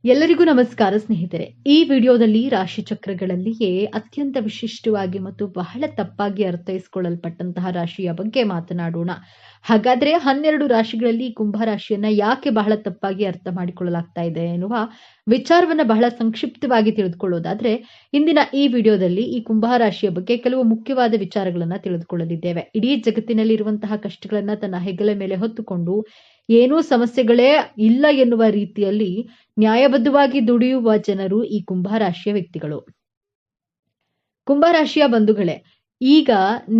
ಎಲ್ಲರಿಗೂ ನಮಸ್ಕಾರ ಸ್ನೇಹಿತರೆ. ಈ ವಿಡಿಯೋದಲ್ಲಿ ರಾಶಿ ಚಕ್ರಗಳಲ್ಲಿಯೇ ಅತ್ಯಂತ ವಿಶಿಷ್ಟವಾಗಿ ಮತ್ತು ಬಹಳ ತಪ್ಪಾಗಿ ಅರ್ಥೈಸಿಕೊಳ್ಳಲ್ಪಟ್ಟಂತಹ ರಾಶಿಯ ಬಗ್ಗೆ ಮಾತನಾಡೋಣ. ಹಾಗಾದ್ರೆ 12 ರಾಶಿಗಳಲ್ಲಿ ಕುಂಭ ರಾಶಿಯನ್ನ ಯಾಕೆ ಬಹಳ ತಪ್ಪಾಗಿ ಅರ್ಥ ಮಾಡಿಕೊಳ್ಳಲಾಗ್ತಾ ಇದೆ ಎನ್ನುವ ವಿಚಾರವನ್ನ ಬಹಳ ಸಂಕ್ಷಿಪ್ತವಾಗಿ ತಿಳಿದುಕೊಳ್ಳೋದಾದ್ರೆ, ಇಂದಿನ ಈ ವಿಡಿಯೋದಲ್ಲಿ ಈ ಕುಂಭ ರಾಶಿಯ ಬಗ್ಗೆ ಕೆಲವು ಮುಖ್ಯವಾದ ವಿಚಾರಗಳನ್ನ ತಿಳಿದುಕೊಳ್ಳಲಿದ್ದೇವೆ. ಇಡೀ ಜಗತ್ತಿನಲ್ಲಿ ಇರುವಂತಹ ಕಷ್ಟಗಳನ್ನ ತನ್ನ ಹೆಗಲ ಮೇಲೆ ಹೊತ್ತುಕೊಂಡು ಏನೂ ಸಮಸ್ಯೆಗಳೇ ಇಲ್ಲ ಎನ್ನುವ ರೀತಿಯಲ್ಲಿ ನ್ಯಾಯಬದ್ಧವಾಗಿ ದುಡಿಯುವ ಜನರು ಈ ಕುಂಭರಾಶಿಯ ವ್ಯಕ್ತಿಗಳು. ಕುಂಭರಾಶಿಯ ಬಂಧುಗಳೇ, ಈಗ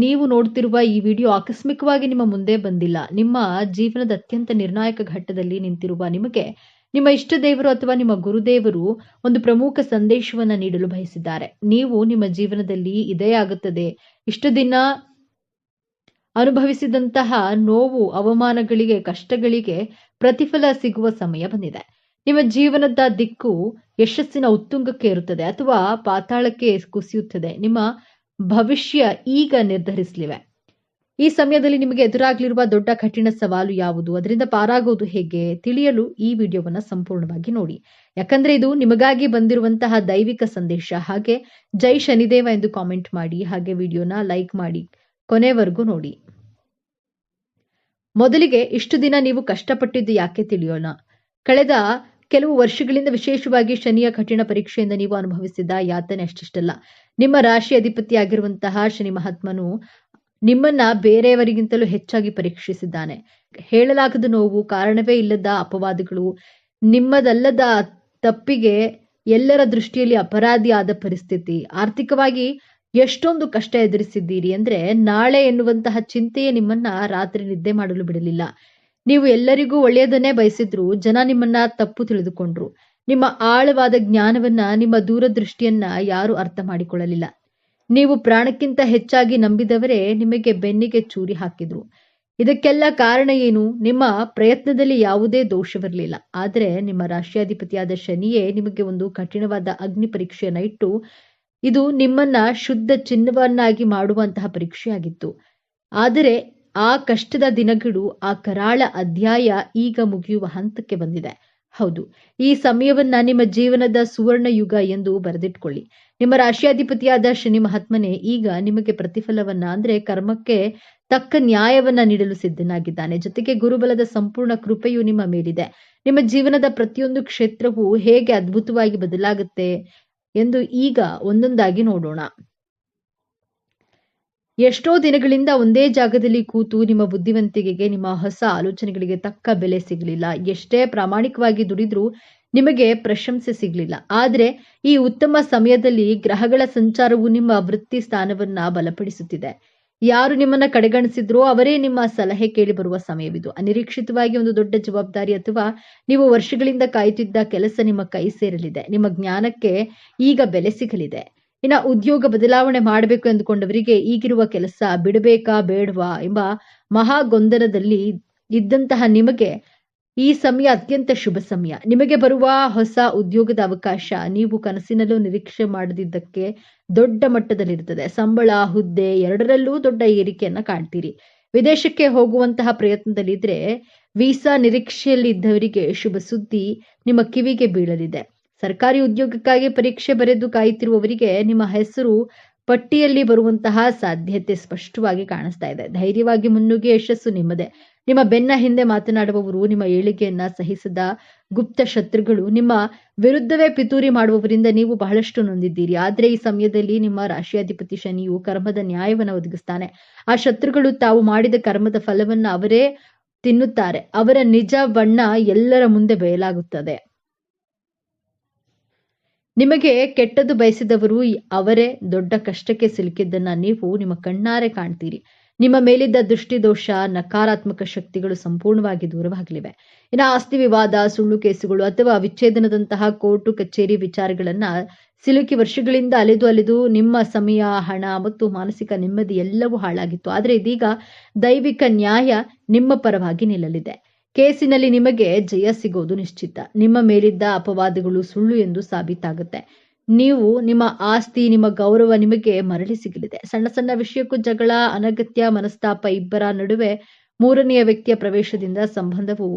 ನೀವು ನೋಡ್ತಿರುವ ಈ ವಿಡಿಯೋ ಆಕಸ್ಮಿಕವಾಗಿ ನಿಮ್ಮ ಮುಂದೆ ಬಂದಿಲ್ಲ. ನಿಮ್ಮ ಜೀವನದ ಅತ್ಯಂತ ನಿರ್ಣಾಯಕ ಘಟ್ಟದಲ್ಲಿ ನಿಂತಿರುವ ನಿಮಗೆ ನಿಮ್ಮ ಇಷ್ಟ ದೇವರು ಅಥವಾ ನಿಮ್ಮ ಗುರುದೇವರು ಒಂದು ಪ್ರಮುಖ ಸಂದೇಶವನ್ನ ನೀಡಲು ಬಯಸಿದ್ದಾರೆ. ನೀವು ನಿಮ್ಮ ಜೀವನದಲ್ಲಿ ಇದೇ ಆಗುತ್ತದೆ, ಇಷ್ಟು ದಿನ ಅನುಭವಿಸಿದಂತಹ ನೋವು, ಅವಮಾನಗಳಿಗೆ, ಕಷ್ಟಗಳಿಗೆ ಪ್ರತಿಫಲ ಸಿಗುವ ಸಮಯ ಬಂದಿದೆ. ನಿಮ್ಮ ಜೀವನದ ದಿಕ್ಕು ಯಶಸ್ಸಿನ ಉತ್ತುಂಗಕ್ಕೆ ಇರುತ್ತದೆ ಅಥವಾ ಪಾತಾಳಕ್ಕೆ ಕುಸಿಯುತ್ತದೆ. ನಿಮ್ಮ ಭವಿಷ್ಯ ಈಗ ನಿರ್ಧರಿಸಲಿವೆ. ಈ ಸಮಯದಲ್ಲಿ ನಿಮಗೆ ಎದುರಾಗಲಿರುವ ದೊಡ್ಡ ಕಠಿಣ ಸವಾಲು ಯಾವುದು, ಅದರಿಂದ ಪಾರಾಗುವುದು ಹೇಗೆ ತಿಳಿಯಲು ಈ ವಿಡಿಯೋವನ್ನ ಸಂಪೂರ್ಣವಾಗಿ ನೋಡಿ. ಯಾಕಂದ್ರೆ ಇದು ನಿಮಗಾಗಿ ಬಂದಿರುವಂತಹ ದೈವಿಕ ಸಂದೇಶ. ಹಾಗೆ ಜೈ ಶನಿದೇವ ಎಂದು ಕಾಮೆಂಟ್ ಮಾಡಿ, ಹಾಗೆ ವಿಡಿಯೋನ ಲೈಕ್ ಮಾಡಿ, ಕೊನೆವರೆಗೂ ನೋಡಿ. ಮೊದಲಿಗೆ ಇಷ್ಟು ದಿನ ನೀವು ಕಷ್ಟಪಟ್ಟಿದ್ದು ಯಾಕೆ ತಿಳಿಯೋಣ. ಕಳೆದ ಕೆಲವು ವರ್ಷಗಳಿಂದ ವಿಶೇಷವಾಗಿ ಶನಿಯ ಕಠಿಣ ಪರೀಕ್ಷೆಯಿಂದ ನೀವು ಅನುಭವಿಸಿದ ಯಾತನೆ ಅಷ್ಟಿಷ್ಟಲ್ಲ. ನಿಮ್ಮ ರಾಶಿ ಅಧಿಪತಿಯಾಗಿರುವಂತಹ ಶನಿ ಮಹಾತ್ಮನು ನಿಮ್ಮನ್ನ ಬೇರೆಯವರಿಗಿಂತಲೂ ಹೆಚ್ಚಾಗಿ ಪರೀಕ್ಷಿಸಿದ್ದಾನೆ. ಹೇಳಲಾಗದ ನೋವು, ಕಾರಣವೇ ಇಲ್ಲದ ಅಪವಾದಗಳು, ನಿಮ್ಮದಲ್ಲದ ತಪ್ಪಿಗೆ ಎಲ್ಲರ ದೃಷ್ಟಿಯಲ್ಲಿ ಅಪರಾಧಿ ಆದ ಪರಿಸ್ಥಿತಿ, ಆರ್ಥಿಕವಾಗಿ ಎಷ್ಟೊಂದು ಕಷ್ಟ ಎದುರಿಸಿದ್ದೀರಿ ಅಂದ್ರೆ ನಾಳೆ ಎನ್ನುವಂತಹ ಚಿಂತೆಯೇ ನಿಮ್ಮನ್ನ ರಾತ್ರಿ ನಿದ್ದೆ ಮಾಡಲು ಬಿಡಲಿಲ್ಲ. ನೀವು ಎಲ್ಲರಿಗೂ ಒಳ್ಳೆಯದನ್ನೇ ಬಯಸಿದ್ರು ಜನ ನಿಮ್ಮನ್ನ ತಪ್ಪು ತಿಳಿದುಕೊಂಡ್ರು. ನಿಮ್ಮ ಆಳವಾದ ಜ್ಞಾನವನ್ನ, ನಿಮ್ಮ ದೂರದೃಷ್ಟಿಯನ್ನ ಯಾರು ಅರ್ಥ ಮಾಡಿಕೊಳ್ಳಲಿಲ್ಲ. ನೀವು ಪ್ರಾಣಕ್ಕಿಂತ ಹೆಚ್ಚಾಗಿ ನಂಬಿದವರೇ ನಿಮಗೆ ಬೆನ್ನಿಗೆ ಚೂರಿ ಹಾಕಿದ್ರು. ಇದಕ್ಕೆಲ್ಲ ಕಾರಣ ಏನು? ನಿಮ್ಮ ಪ್ರಯತ್ನದಲ್ಲಿ ಯಾವುದೇ ದೋಷವಿರಲಿಲ್ಲ. ಆದರೆ ನಿಮ್ಮ ರಾಶಿಯಾಧಿಪತಿಯಾದ ಶನಿಯೇ ನಿಮಗೆ ಒಂದು ಕಠಿಣವಾದ ಅಗ್ನಿ ಪರೀಕ್ಷೆಯನ್ನ ಇಟ್ಟು ಇದು ನಿಮ್ಮನ್ನ ಶುದ್ಧ ಚಿನ್ನವನ್ನಾಗಿ ಮಾಡುವಂತಹ ಪರೀಕ್ಷೆಯಾಗಿತ್ತು. ಆದರೆ ಆ ಕಷ್ಟದ ದಿನಗಳು, ಆ ಕರಾಳ ಅಧ್ಯಾಯ ಈಗ ಮುಗಿಯುವ ಹಂತಕ್ಕೆ ಬಂದಿದೆ. ಹೌದು, ಈ ಸಮಯವನ್ನ ನಿಮ್ಮ ಜೀವನದ ಸುವರ್ಣ ಯುಗ ಎಂದು ಬರೆದಿಟ್ಕೊಳ್ಳಿ. ನಿಮ್ಮ ರಾಶಿಯಾಧಿಪತಿಯಾದ ಶನಿ ಮಹಾತ್ಮನೇ ಈಗ ನಿಮಗೆ ಪ್ರತಿಫಲವನ್ನ ಅಂದ್ರೆ ಕರ್ಮಕ್ಕೆ ತಕ್ಕ ನ್ಯಾಯವನ್ನ ನೀಡಲು ಸಿದ್ಧನಾಗಿದ್ದಾನೆ. ಜೊತೆಗೆ ಗುರುಬಲದ ಸಂಪೂರ್ಣ ಕೃಪೆಯು ನಿಮ್ಮ ಮೇಲಿದೆ. ನಿಮ್ಮ ಜೀವನದ ಪ್ರತಿಯೊಂದು ಕ್ಷೇತ್ರವೂ ಹೇಗೆ ಅದ್ಭುತವಾಗಿ ಬದಲಾಗುತ್ತೆ ಎಂದು ಈಗ ಒಂದೊಂದಾಗಿ ನೋಡೋಣ. ಎಷ್ಟೋ ದಿನಗಳಿಂದ ಒಂದೇ ಜಾಗದಲ್ಲಿ ಕೂತು ನಿಮ್ಮ ಬುದ್ಧಿವಂತಿಕೆಗೆ, ನಿಮ್ಮ ಹೊಸ ಆಲೋಚನೆಗಳಿಗೆ ತಕ್ಕ ಬೆಲೆ ಸಿಗಲಿಲ್ಲ. ಎಷ್ಟೇ ಪ್ರಾಮಾಣಿಕವಾಗಿ ದುಡಿದ್ರೂ ನಿಮಗೆ ಪ್ರಶಂಸೆ ಸಿಗಲಿಲ್ಲ. ಆದ್ರೆ ಈ ಉತ್ತಮ ಸಮಯದಲ್ಲಿ ಗ್ರಹಗಳ ಸಂಚಾರವು ನಿಮ್ಮ ವೃತ್ತಿ ಸ್ಥಾನವನ್ನ ಬಲಪಡಿಸುತ್ತಿದೆ. ಯಾರು ನಿಮ್ಮನ್ನ ಕಡೆಗಣಿಸಿದ್ರೋ ಅವರೇ ನಿಮ್ಮ ಸಲಹೆ ಕೇಳಿ ಬರುವ ಸಮಯವಿದು. ಅನಿರೀಕ್ಷಿತವಾಗಿ ಒಂದು ದೊಡ್ಡ ಜವಾಬ್ದಾರಿ ಅಥವಾ ನೀವು ವರ್ಷಗಳಿಂದ ಕಾಯುತ್ತಿದ್ದ ಕೆಲಸ ನಿಮ್ಮ ಕೈ ಸೇರಲಿದೆ. ನಿಮ್ಮ ಜ್ಞಾನಕ್ಕೆ ಈಗ ಬೆಲೆ ಸಿಗಲಿದೆ. ಇನ್ನು ಉದ್ಯೋಗ ಬದಲಾವಣೆ ಮಾಡಬೇಕು ಎಂದುಕೊಂಡವರಿಗೆ ಈಗಿರುವ ಕೆಲಸ ಬಿಡಬೇಕಾ ಬೇಡವಾ ಎಂಬ ಮಹಾ ಗೊಂದಲದಲ್ಲಿ ಇದ್ದಂತಹ ನಿಮಗೆ ಈ ಸಮಯ ಅತ್ಯಂತ ಶುಭ ಸಮಯ. ನಿಮಗೆ ಬರುವ ಹೊಸ ಉದ್ಯೋಗದ ಅವಕಾಶ ನೀವು ಕನಸಿನಲ್ಲೂ ನಿರೀಕ್ಷೆ ಮಾಡದಿದ್ದಕ್ಕೆ ದೊಡ್ಡ ಮಟ್ಟದಲ್ಲಿರುತ್ತದೆ. ಸಂಬಳ, ಹುದ್ದೆ ಎರಡರಲ್ಲೂ ದೊಡ್ಡ ಏರಿಕೆಯನ್ನ ಕಾಣ್ತೀರಿ. ವಿದೇಶಕ್ಕೆ ಹೋಗುವಂತಹ ಪ್ರಯತ್ನದಲ್ಲಿದ್ರೆ ವೀಸಾ ನಿರೀಕ್ಷೆಯಲ್ಲಿ ಇದ್ದವರಿಗೆ ಶುಭ ಸುದ್ದಿ ನಿಮ್ಮ ಕಿವಿಗೆ ಬೀಳಲಿದೆ. ಸರ್ಕಾರಿ ಉದ್ಯೋಗಕ್ಕಾಗಿ ಪರೀಕ್ಷೆ ಬರೆದು ಕಾಯುತ್ತಿರುವವರಿಗೆ ನಿಮ್ಮ ಹೆಸರು ಪಟ್ಟಿಯಲ್ಲಿ ಬರುವಂತಹ ಸಾಧ್ಯತೆ ಸ್ಪಷ್ಟವಾಗಿ ಕಾಣಿಸ್ತಾ ಇದೆ. ಧೈರ್ಯವಾಗಿ ಮುನ್ನುಗ್ಗಿ ಯಶಸ್ಸು ನಿಮ್ಮದೇ. ನಿಮ್ಮ ಬೆನ್ನ ಹಿಂದೆ ಮಾತನಾಡುವವರು, ನಿಮ್ಮ ಏಳಿಗೆಯನ್ನ ಸಹಿಸದ ಗುಪ್ತ ಶತ್ರುಗಳು, ನಿಮ್ಮ ವಿರುದ್ಧವೇ ಪಿತೂರಿ ಮಾಡುವವರಿಂದ ನೀವು ಬಹಳಷ್ಟು ನೊಂದಿದ್ದೀರಿ. ಆದ್ರೆ ಈ ಸಮಯದಲ್ಲಿ ನಿಮ್ಮ ರಾಶಿಯಾಧಿಪತಿ ಶನಿಯು ಕರ್ಮದ ನ್ಯಾಯವನ್ನ ಒದಗಿಸ್ತಾನೆ. ಆ ಶತ್ರುಗಳು ತಾವು ಮಾಡಿದ ಕರ್ಮದ ಫಲವನ್ನ ಅವರೇ ತಿನ್ನುತ್ತಾರೆ. ಅವರ ನಿಜ ಬಣ್ಣ ಎಲ್ಲರ ಮುಂದೆ ಬಯಲಾಗುತ್ತದೆ. ನಿಮಗೆ ಕೆಟ್ಟದ್ದು ಬಯಸಿದವರು ಅವರೇ ದೊಡ್ಡ ಕಷ್ಟಕ್ಕೆ ಸಿಲುಕಿದ್ದನ್ನ ನೀವು ನಿಮ್ಮ ಕಣ್ಣಾರೆ ಕಾಣ್ತೀರಿ. ನಿಮ್ಮ ಮೇಲಿದ್ದ ದೃಷ್ಟಿ ದೋಷ, ನಕಾರಾತ್ಮಕ ಶಕ್ತಿಗಳು ಸಂಪೂರ್ಣವಾಗಿ ದೂರವಾಗಲಿವೆ. ಇನ್ನು ಆಸ್ತಿ ವಿವಾದ, ಸುಳ್ಳು ಕೇಸುಗಳು ಅಥವಾ ವಿಚ್ಛೇದನದಂತಹ ಕೋರ್ಟು ಕಚೇರಿ ವಿಚಾರಗಳನ್ನ ಸಿಲುಕಿ ವರ್ಷಗಳಿಂದ ಅಲೆದು ನಿಮ್ಮ ಸಮಯ, ಹಣ ಮತ್ತು ಮಾನಸಿಕ ನೆಮ್ಮದಿ ಎಲ್ಲವೂ ಹಾಳಾಗಿತ್ತು. ಆದ್ರೆ ಇದೀಗ ದೈವಿಕ ನ್ಯಾಯ ನಿಮ್ಮ ಪರವಾಗಿ ನಿಲ್ಲಲಿದೆ. ಕೇಸಿನಲ್ಲಿ ನಿಮಗೆ ಜಯ ಸಿಗೋದು ನಿಶ್ಚಿತ. ನಿಮ್ಮ ಮೇಲಿದ್ದ ಅಪವಾದಗಳು ಸುಳ್ಳು ಎಂದು ಸಾಬೀತಾಗುತ್ತೆ. ನೀವು ನಿಮ್ಮ ಆಸ್ತಿ, ನಿಮ್ಮ ಗೌರವ ನಿಮಗೆ ಮರಳಿ ಸಿಗಲಿದೆ. ಸಣ್ಣ ಸಣ್ಣ ವಿಷಯಕ್ಕೂ ಜಗಳ, ಅನಗತ್ಯ ಮನಸ್ತಾಪ, ಇಬ್ಬರ ನಡುವೆ ಮೂರನೆಯ ವ್ಯಕ್ತಿಯ ಪ್ರವೇಶದಿಂದ ಸಂಬಂಧವು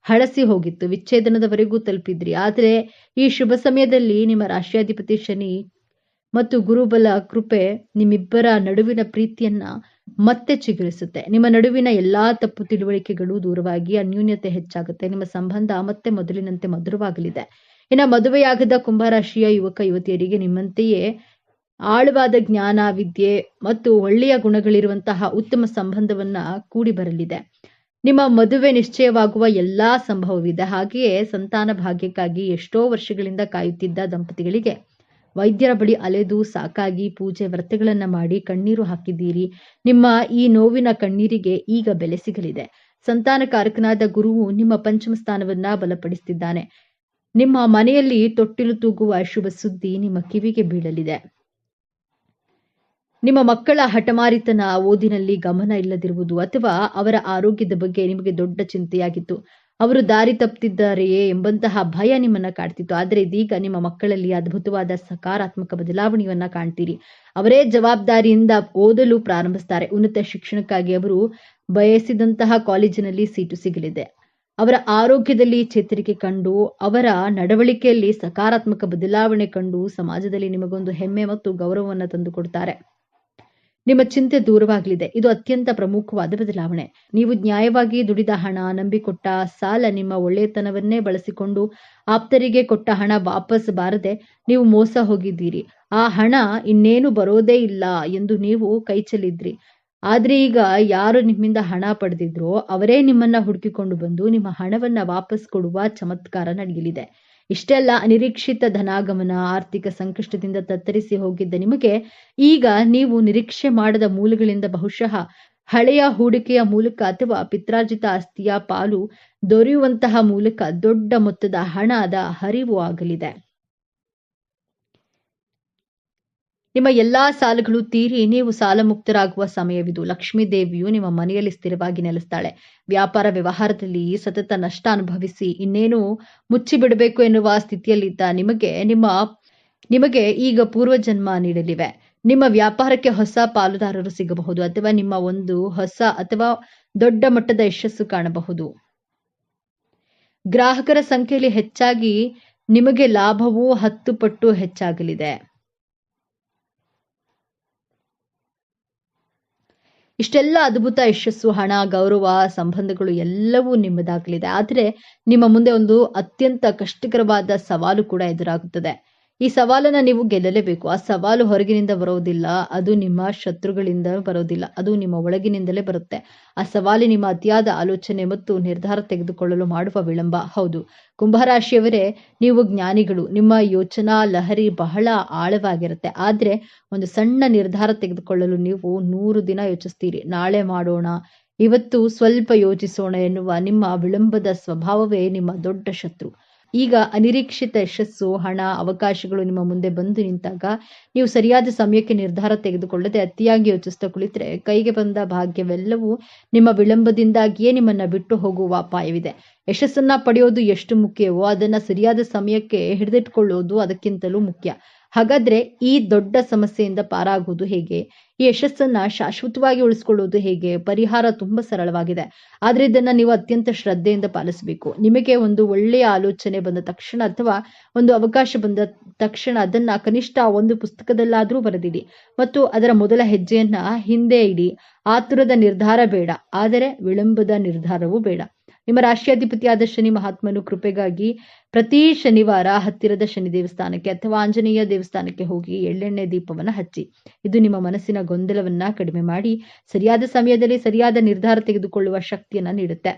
ಹಳಸಿ ಹೋಗಿತ್ತು, ವಿಚ್ಛೇದನದವರೆಗೂ ತಲುಪಿದ್ರಿ. ಆದರೆ ಈ ಶುಭ ಸಮಯದಲ್ಲಿ ನಿಮ್ಮ ರಾಶಿಯಾಧಿಪತಿ ಶನಿ ಮತ್ತು ಗುರುಬಲ ಕೃಪೆ ನಿಮ್ಮಿಬ್ಬರ ನಡುವಿನ ಪ್ರೀತಿಯನ್ನ ಮತ್ತೆ ಚಿಗುರಿಸುತ್ತೆ. ನಿಮ್ಮ ನಡುವಿನ ಎಲ್ಲಾ ತಪ್ಪು ತಿಳುವಳಿಕೆಗಳು ದೂರವಾಗಿ ಅನ್ಯೂನ್ಯತೆ ಹೆಚ್ಚಾಗುತ್ತೆ. ನಿಮ್ಮ ಸಂಬಂಧ ಮತ್ತೆ ಮೊದಲಿನಂತೆ ಮಧುರವಾಗಲಿದೆ. ಇನ್ನು ಮದುವೆಯಾಗದ ಕುಂಭರಾಶಿಯ ಯುವಕ ಯುವತಿಯರಿಗೆ ನಿಮ್ಮಂತೆಯೇ ಆಳವಾದ ಜ್ಞಾನ, ವಿದ್ಯೆ ಮತ್ತು ಒಳ್ಳೆಯ ಗುಣಗಳಿರುವಂತಹ ಉತ್ತಮ ಸಂಬಂಧವನ್ನ ಕೂಡಿ ಬರಲಿದೆ. ನಿಮ್ಮ ಮದುವೆ ನಿಶ್ಚಯವಾಗುವ ಎಲ್ಲಾ ಸಂಭವವಿದೆ. ಹಾಗೆಯೇ ಸಂತಾನ ಭಾಗ್ಯಕ್ಕಾಗಿ ಎಷ್ಟೋ ವರ್ಷಗಳಿಂದ ಕಾಯುತ್ತಿದ್ದ ದಂಪತಿಗಳಿಗೆ ವೈದ್ಯರ ಬಳಿ ಅಲೆದು ಸಾಕಾಗಿ ಪೂಜೆ ವ್ರತಗಳನ್ನ ಮಾಡಿ ಕಣ್ಣೀರು ಹಾಕಿದ್ದೀರಿ. ನಿಮ್ಮ ಈ ನೋವಿನ ಕಣ್ಣೀರಿಗೆ ಈಗ ಬೆಲೆ ಸಿಗಲಿದೆ. ಸಂತಾನಕಾರಕನಾದ ಗುರುವು ನಿಮ್ಮ ಪಂಚಮ ಸ್ಥಾನವನ್ನ ಬಲಪಡಿಸುತ್ತಿದ್ದಾನೆ. ನಿಮ್ಮ ಮನೆಯಲ್ಲಿ ತೊಟ್ಟಿಲು ತೂಗುವ ಶುಭ ಸುದ್ದಿ ನಿಮ್ಮ ಕಿವಿಗೆ ಬೀಳಲಿದೆ. ನಿಮ್ಮ ಮಕ್ಕಳ ಹಠಮಾರಿತನ, ಓದಿನಲ್ಲಿ ಗಮನ ಇಲ್ಲದಿರುವುದು ಅಥವಾ ಅವರ ಆರೋಗ್ಯದ ಬಗ್ಗೆ ನಿಮಗೆ ದೊಡ್ಡ ಚಿಂತೆಯಾಗಿತ್ತು. ಅವರು ದಾರಿ ತಪ್ಪುತ್ತಿದ್ದಾರೆಯೇ ಎಂಬಂತಹ ಭಯ ನಿಮ್ಮನ್ನ ಕಾಡ್ತಿತ್ತು. ಆದರೆ ಇದೀಗ ನಿಮ್ಮ ಮಕ್ಕಳಲ್ಲಿ ಅದ್ಭುತವಾದ ಸಕಾರಾತ್ಮಕ ಬದಲಾವಣೆಯನ್ನ ಕಾಣ್ತೀರಿ. ಅವರೇ ಜವಾಬ್ದಾರಿಯಿಂದ ಓದಲು ಪ್ರಾರಂಭಿಸ್ತಾರೆ. ಉನ್ನತ ಶಿಕ್ಷಣಕ್ಕಾಗಿ ಅವರು ಬಯಸಿದಂತಹ ಕಾಲೇಜಿನಲ್ಲಿ ಸೀಟು ಸಿಗಲಿದೆ. ಅವರ ಆರೋಗ್ಯದಲ್ಲಿ ಚೇತರಿಕೆ ಕಂಡು, ಅವರ ನಡವಳಿಕೆಯಲ್ಲಿ ಸಕಾರಾತ್ಮಕ ಬದಲಾವಣೆ ಕಂಡು ಸಮಾಜದಲ್ಲಿ ನಿಮಗೊಂದು ಹೆಮ್ಮೆ ಮತ್ತು ಗೌರವವನ್ನು ತಂದುಕೊಡ್ತಾರೆ. ನಿಮ್ಮ ಚಿಂತೆ ದೂರವಾಗಲಿದೆ. ಇದು ಅತ್ಯಂತ ಪ್ರಮುಖವಾದ ಬದಲಾವಣೆ. ನೀವು ನ್ಯಾಯವಾಗಿ ದುಡಿದ ಹಣ, ನಂಬಿಕೊಟ್ಟ ಸಾಲ, ನಿಮ್ಮ ಒಳ್ಳೆಯತನವನ್ನೇ ಬಳಸಿಕೊಂಡು ಆಪ್ತರಿಗೆ ಕೊಟ್ಟ ಹಣ ವಾಪಸ್ ಬಾರದೆ ನೀವು ಮೋಸ ಹೋಗಿದ್ದೀರಿ. ಆ ಹಣ ಇನ್ನೇನು ಬರೋದೇ ಇಲ್ಲ ಎಂದು ನೀವು ಕೈಚೆಲ್ಲಿದ್ರಿ. ಆದ್ರೆ ಈಗ ಯಾರು ನಿಮ್ಮಿಂದ ಹಣ ಪಡೆದಿದ್ರೋ ಅವರೇ ನಿಮ್ಮನ್ನ ಹುಡುಕಿಕೊಂಡು ಬಂದು ನಿಮ್ಮ ಹಣವನ್ನ ವಾಪಸ್ ಕೊಡುವ ಚಮತ್ಕಾರ ನಡೆಯಲಿದೆ. ಇಷ್ಟೆಲ್ಲ ಅನಿರೀಕ್ಷಿತ ಧನಾಗಮನ, ಆರ್ಥಿಕ ಸಂಕಷ್ಟದಿಂದ ತತ್ತರಿಸಿ ಹೋಗಿದ್ದ ನಿಮಗೆ ಈಗ ನೀವು ನಿರೀಕ್ಷೆ ಮಾಡದ ಮೂಲಗಳಿಂದ ಬಹುಶಃ ಹಳೆಯ ಹೂಡಿಕೆಯ ಮೂಲಕ ಅಥವಾ ಪಿತ್ರಾರ್ಜಿತ ಆಸ್ತಿಯ ಪಾಲು ದೊರೆಯುವಂತಹ ಮೂಲಕ ದೊಡ್ಡ ಮೊತ್ತದ ಹಣದ ಹರಿವು ಆಗಲಿದೆ. ನಿಮ್ಮ ಎಲ್ಲಾ ಸಾಲಗಳು ತೀರಿ ನೀವು ಸಾಲ ಮುಕ್ತರಾಗುವ ಸಮಯವಿದು. ಲಕ್ಷ್ಮೀ ದೇವಿಯು ನಿಮ್ಮ ಮನೆಯಲ್ಲಿ ಸ್ಥಿರವಾಗಿ ನೆಲೆಸ್ತಾಳೆ. ವ್ಯಾಪಾರ ವ್ಯವಹಾರದಲ್ಲಿ ಸತತ ನಷ್ಟ ಅನುಭವಿಸಿ ಇನ್ನೇನು ಮುಚ್ಚಿಬಿಡಬೇಕು ಎನ್ನುವ ಸ್ಥಿತಿಯಲ್ಲಿದ್ದ ನಿಮಗೆ ಈಗ ಪೂರ್ವಜನ್ಮ ನೀಡಲಿವೆ. ನಿಮ್ಮ ವ್ಯಾಪಾರಕ್ಕೆ ಹೊಸ ಪಾಲುದಾರರು ಸಿಗಬಹುದು ಅಥವಾ ನಿಮ್ಮ ಒಂದು ಹೊಸ ಅಥವಾ ದೊಡ್ಡ ಮಟ್ಟದ ಯಶಸ್ಸು ಕಾಣಬಹುದು. ಗ್ರಾಹಕರ ಸಂಖ್ಯೆಯಲ್ಲಿ ಹೆಚ್ಚಾಗಿ ನಿಮಗೆ ಲಾಭವು 10 ಪಟ್ಟು ಹೆಚ್ಚಾಗಲಿದೆ. ಇಷ್ಟೆಲ್ಲ ಅದ್ಭುತ ಯಶಸ್ಸು, ಹಣ, ಗೌರವ, ಸಂಬಂಧಗಳು ಎಲ್ಲವೂ ನಿಮ್ಮದಾಗಲಿದೆ. ಆದರೆ ನಿಮ್ಮ ಮುಂದೆ ಒಂದು ಅತ್ಯಂತ ಕಷ್ಟಕರವಾದ ಸವಾಲು ಕೂಡ ಎದುರಾಗುತ್ತದೆ. ಈ ಸವಾಲನ್ನ ನೀವು ಗೆಲ್ಲಲೇಬೇಕು. ಆ ಸವಾಲು ಹೊರಗಿನಿಂದ ಬರೋದಿಲ್ಲ, ಅದು ನಿಮ್ಮ ಶತ್ರುಗಳಿಂದ ಬರೋದಿಲ್ಲ, ಅದು ನಿಮ್ಮ ಒಳಗಿನಿಂದಲೇ ಬರುತ್ತೆ. ಆ ಸವಾಲು ನಿಮ್ಮ ಅತಿಯಾದ ಆಲೋಚನೆ ಮತ್ತು ನಿರ್ಧಾರ ತೆಗೆದುಕೊಳ್ಳಲು ಮಾಡುವ ವಿಳಂಬ. ಹೌದು ಕುಂಭರಾಶಿಯವರೇ, ನೀವು ಜ್ಞಾನಿಗಳು. ನಿಮ್ಮ ಯೋಚನಾ ಲಹರಿ ಬಹಳ ಆಳವಾಗಿರುತ್ತೆ. ಆದ್ರೆ ಒಂದು ಸಣ್ಣ ನಿರ್ಧಾರ ತೆಗೆದುಕೊಳ್ಳಲು ನೀವು 100 ದಿನ ಯೋಚಿಸ್ತೀರಿ. ನಾಳೆ ಮಾಡೋಣ, ಇವತ್ತು ಸ್ವಲ್ಪ ಯೋಚಿಸೋಣ ಎನ್ನುವ ನಿಮ್ಮ ವಿಳಂಬದ ಸ್ವಭಾವವೇ ನಿಮ್ಮ ದೊಡ್ಡ ಶತ್ರು. ಈಗ ಅನಿರೀಕ್ಷಿತ ಯಶಸ್ಸು, ಹಣ, ಅವಕಾಶಗಳು ನಿಮ್ಮ ಮುಂದೆ ಬಂದು ನಿಂತಾಗ ನೀವು ಸರಿಯಾದ ಸಮಯಕ್ಕೆ ನಿರ್ಧಾರ ತೆಗೆದುಕೊಳ್ಳದೆ ಅತಿಯಾಗಿ ಯೋಚಿಸ್ತಾ ಕುಳಿತರೆ ಕೈಗೆ ಬಂದ ಭಾಗ್ಯವೆಲ್ಲವೂ ನಿಮ್ಮ ವಿಳಂಬದಿಂದಾಗಿಯೇ ನಿಮ್ಮನ್ನ ಬಿಟ್ಟು ಹೋಗುವ ಅಪಾಯವಿದೆ. ಯಶಸ್ಸನ್ನ ಪಡೆಯೋದು ಎಷ್ಟು ಮುಖ್ಯವೋ ಅದನ್ನ ಸರಿಯಾದ ಸಮಯಕ್ಕೆ ಹಿಡಿದಿಟ್ಕೊಳ್ಳೋದು ಅದಕ್ಕಿಂತಲೂ ಮುಖ್ಯ. ಹಾಗಾದ್ರೆ ಈ ದೊಡ್ಡ ಸಮಸ್ಯೆಯಿಂದ ಪಾರಾಗುವುದು ಹೇಗೆ? ಈ ಯಶಸ್ಸನ್ನ ಶಾಶ್ವತವಾಗಿ ಉಳಿಸ್ಕೊಳ್ಳೋದು ಹೇಗೆ? ಪರಿಹಾರ ತುಂಬಾ ಸರಳವಾಗಿದೆ. ಆದ್ರೆ ಇದನ್ನ ನೀವು ಅತ್ಯಂತ ಶ್ರದ್ಧೆಯಿಂದ ಪಾಲಿಸಬೇಕು. ನಿಮಗೆ ಒಂದು ಒಳ್ಳೆಯ ಆಲೋಚನೆ ಬಂದ ತಕ್ಷಣ ಅಥವಾ ಒಂದು ಅವಕಾಶ ಬಂದ ತಕ್ಷಣ ಅದನ್ನ ಕನಿಷ್ಠ ಒಂದು ಪುಸ್ತಕದಲ್ಲಾದ್ರೂ ಬರೆದಿಡಿ ಮತ್ತು ಅದರ ಮೊದಲ ಹೆಜ್ಜೆಯನ್ನ ಹಿಂದೆ ಇಡಿ. ಆತುರದ ನಿರ್ಧಾರ ಬೇಡ, ಆದರೆ ವಿಳಂಬದ ನಿರ್ಧಾರವೂ ಬೇಡ. ನಿಮ್ಮ ರಾಶಿಯಾಧಿಪತಿಯಾದ ಶನಿ ಮಹಾತ್ಮನು ಕೃಪೆಗಾಗಿ ಪ್ರತಿ ಶನಿವಾರ ಹತ್ತಿರದ ಶನಿ ದೇವಸ್ಥಾನಕ್ಕೆ ಅಥವಾ ಆಂಜನೇಯ ದೇವಸ್ಥಾನಕ್ಕೆ ಹೋಗಿ ಎಳ್ಳೆಣ್ಣೆ ದೀಪವನ್ನ ಹಚ್ಚಿ. ಇದು ನಿಮ್ಮ ಮನಸ್ಸಿನ ಗೊಂದಲವನ್ನ ಕಡಿಮೆ ಮಾಡಿ ಸರಿಯಾದ ಸಮಯದಲ್ಲಿ ಸರಿಯಾದ ನಿರ್ಧಾರ ತೆಗೆದುಕೊಳ್ಳುವ ಶಕ್ತಿಯನ್ನ ನೀಡುತ್ತೆ.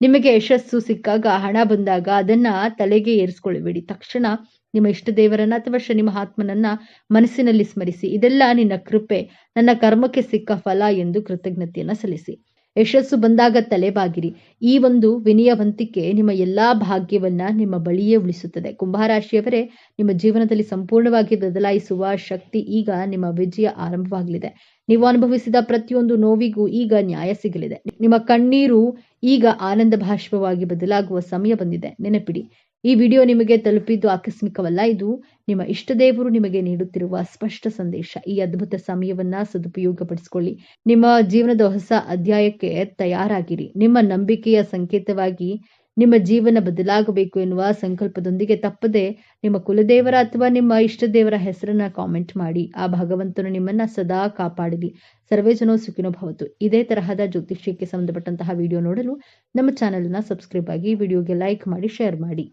ನಿಮಗೆ ಯಶಸ್ಸು ಸಿಕ್ಕಾಗ, ಹಣ ಬಂದಾಗ ಅದನ್ನ ತಲೆಗೆ ಏರಿಸ್ಕೊಳ್ಳಬೇಡಿ. ತಕ್ಷಣ ನಿಮ್ಮ ಇಷ್ಟ ದೇವರನ್ನ ಅಥವಾ ಶನಿ ಮಹಾತ್ಮನನ್ನ ಮನಸ್ಸಿನಲ್ಲಿ ಸ್ಮರಿಸಿ. ಇದೆಲ್ಲ ನಿನ್ನ ಕೃಪೆ, ನನ್ನ ಕರ್ಮಕ್ಕೆ ಸಿಕ್ಕ ಫಲ ಎಂದು ಕೃತಜ್ಞತೆಯನ್ನ ಸಲ್ಲಿಸಿ. ಯಶಸ್ಸು ಬಂದಾಗ ತಲೆಬಾಗಿರಿ. ಈ ಒಂದು ವಿನಯವಂತಿಕೆ ನಿಮ್ಮ ಎಲ್ಲಾ ಭಾಗ್ಯವನ್ನ ನಿಮ್ಮ ಬಳಿಯೇ ಉಳಿಸುತ್ತದೆ. ಕುಂಭರಾಶಿಯವರೇ, ನಿಮ್ಮ ಜೀವನದಲ್ಲಿ ಸಂಪೂರ್ಣವಾಗಿ ಬದಲಾಯಿಸುವ ಶಕ್ತಿ ಈಗ ನಿಮ್ಮ ವಿಜಯ ಆರಂಭವಾಗಲಿದೆ. ನೀವು ಅನುಭವಿಸಿದ ಪ್ರತಿಯೊಂದು ನೋವಿಗೂ ಈಗ ನ್ಯಾಯ ಸಿಗಲಿದೆ. ನಿಮ್ಮ ಕಣ್ಣೀರು ಈಗ ಆನಂದ ಭಾಷ್ಪವಾಗಿ ಬದಲಾಗುವ ಸಮಯ ಬಂದಿದೆ. ನೆನಪಿಡಿ, ಈ ವಿಡಿಯೋ ನಿಮಗೆ ತಲುಪಿದ್ದು ಆಕಸ್ಮಿಕವಲ್ಲ. ಇದು ನಿಮ್ಮ ಇಷ್ಟ ದೇವರು ನಿಮಗೆ ನೀಡುತ್ತಿರುವ ಸ್ಪಷ್ಟ ಸಂದೇಶ. ಈ ಅದ್ಭುತ ಸಮಯವನ್ನ ಸದುಪಯೋಗಪಡಿಸಿಕೊಳ್ಳಿ. ನಿಮ್ಮ ಜೀವನದ ಹೊಸ ಅಧ್ಯಾಯಕ್ಕೆ ತಯಾರಾಗಿರಿ. ನಿಮ್ಮ ನಂಬಿಕೆಯ ಸಂಕೇತವಾಗಿ ನಿಮ್ಮ ಜೀವನ ಬದಲಾಗಬೇಕು ಎನ್ನುವ ಸಂಕಲ್ಪದೊಂದಿಗೆ ತಪ್ಪದೆ ನಿಮ್ಮ ಕುಲದೇವರ ಅಥವಾ ನಿಮ್ಮ ಇಷ್ಟ ದೇವರ ಹೆಸರನ್ನ ಕಾಮೆಂಟ್ ಮಾಡಿ. ಆ ಭಗವಂತನು ನಿಮ್ಮನ್ನ ಸದಾ ಕಾಪಾಡಲಿ. ಸರ್ವೇ ಜನೋ ಸುಖಿನೋ ಭವತು. ಇದೇ ತರಹದ ಜ್ಯೋತಿಷ್ಯಕ್ಕೆ ಸಂಬಂಧಪಟ್ಟಂತಹ ವಿಡಿಯೋ ನೋಡಲು ನಮ್ಮ ಚಾನೆಲ್ ನ ಸಬ್ಸ್ಕ್ರೈಬ್ ಆಗಿ, ವಿಡಿಯೋಗೆ ಲೈಕ್ ಮಾಡಿ, ಶೇರ್ ಮಾಡಿ.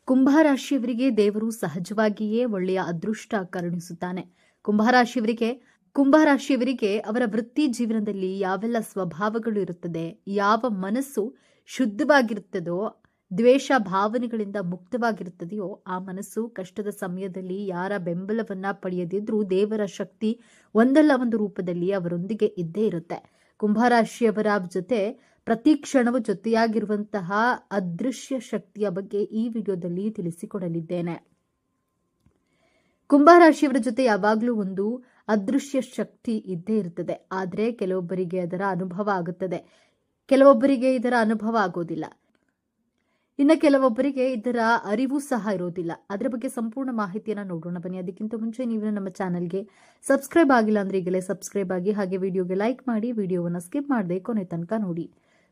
ಕುಂಭರಾಶಿಯವರಿಗೆ ದೇವರು ಸಹಜವಾಗಿಯೇ ಒಳ್ಳೆಯ ಅದೃಷ್ಟ ಕರುಣಿಸುತ್ತಾನೆ. ಕುಂಭರಾಶಿಯವರಿಗೆ ಅವರ ವೃತ್ತಿ ಜೀವನದಲ್ಲಿ ಯಾವೆಲ್ಲ ಸ್ವಭಾವಗಳು ಇರುತ್ತದೆ, ಯಾವ ಮನಸ್ಸು ಶುದ್ಧವಾಗಿರುತ್ತದೋ, ದ್ವೇಷ ಭಾವನೆಗಳಿಂದ ಮುಕ್ತವಾಗಿರುತ್ತದೆಯೋ ಆ ಮನಸ್ಸು ಕಷ್ಟದ ಸಮಯದಲ್ಲಿ ಯಾರ ಬೆಂಬಲವನ್ನ ಪಡೆಯದಿದ್ರೂ ದೇವರ ಶಕ್ತಿ ಒಂದಲ್ಲ ಒಂದು ರೂಪದಲ್ಲಿ ಅವರೊಂದಿಗೆ ಇದ್ದೇ ಇರುತ್ತೆ. ಕುಂಭರಾಶಿಯವರ ಜೊತೆ ಪ್ರತಿ ಕ್ಷಣವೂ ಜೊತೆಯಾಗಿರುವಂತಹ ಅದೃಶ್ಯ ಶಕ್ತಿಯ ಬಗ್ಗೆ ಈ ವಿಡಿಯೋದಲ್ಲಿ ತಿಳಿಸಿಕೊಡಲಿದ್ದೇನೆ. ಕುಂಭರಾಶಿಯವರ ಜೊತೆ ಯಾವಾಗಲೂ ಒಂದು ಅದೃಶ್ಯ ಶಕ್ತಿ ಇದ್ದೇ ಇರುತ್ತದೆ. ಆದರೆ ಕೆಲವೊಬ್ಬರಿಗೆ ಅದರ ಅನುಭವ ಆಗುತ್ತದೆ, ಕೆಲವೊಬ್ಬರಿಗೆ ಇದರ ಅನುಭವ ಆಗೋದಿಲ್ಲ, ಇನ್ನು ಕೆಲವೊಬ್ಬರಿಗೆ ಇದರ ಅರಿವು ಸಹ ಇರೋದಿಲ್ಲ. ಅದರ ಬಗ್ಗೆ ಸಂಪೂರ್ಣ ಮಾಹಿತಿಯನ್ನು ನೋಡೋಣ ಬನ್ನಿ. ಅದಕ್ಕಿಂತ ಮುಂಚೆ ನೀವು ನಮ್ಮ ಚಾನೆಲ್ಗೆ ಸಬ್ಸ್ಕ್ರೈಬ್ ಆಗಿಲ್ಲ ಅಂದ್ರೆ ಈಗಲೇ ಸಬ್ಸ್ಕ್ರೈಬ್ ಆಗಿ, ಹಾಗೆ ವಿಡಿಯೋಗೆ ಲೈಕ್ ಮಾಡಿ, ವಿಡಿಯೋವನ್ನು ಸ್ಕಿಪ್ ಮಾಡದೆ ಕೊನೆ ತನಕ ನೋಡಿ.